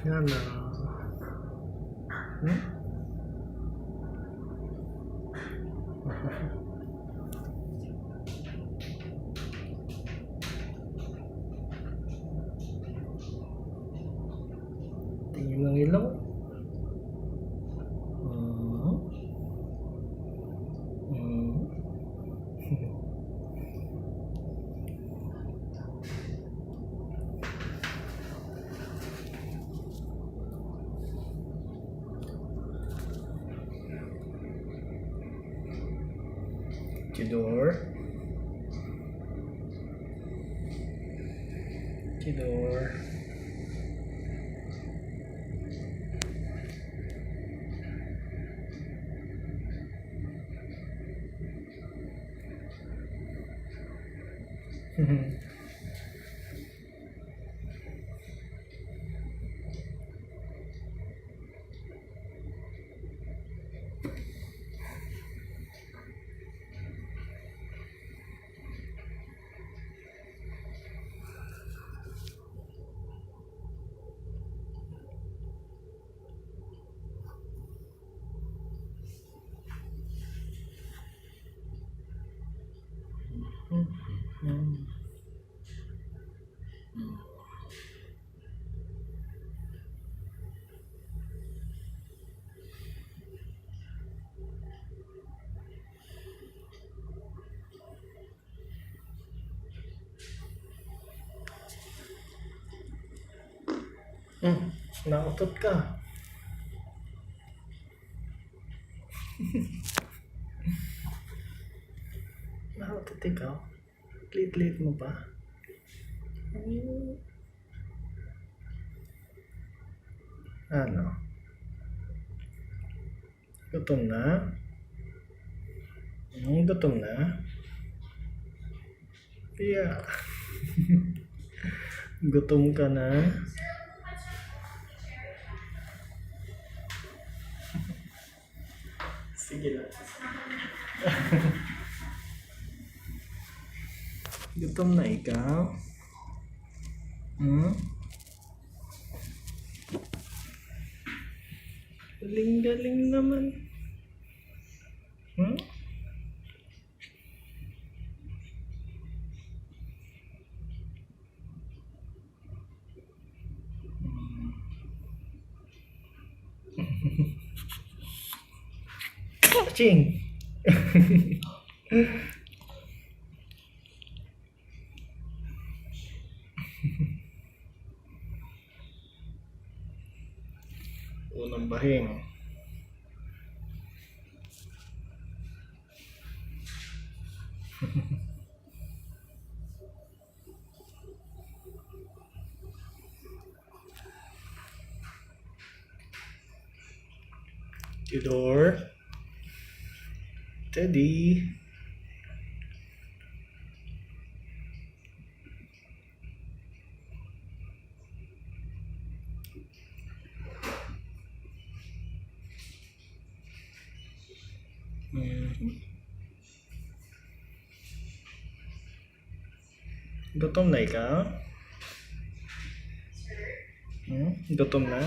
Yan na. Tingin ng ilaw. Tidur. Nautot ka. Nautot ikaw. Lit-lit mo pa. Ano? Gutom na? Gutom na? Yeah. Gutom ka na? Sige lang. Gutom na ikaw? Galing-galing naman. Ching. Unang bahing. Tidur. Teddy. Gutom na ikaw? Gutom na?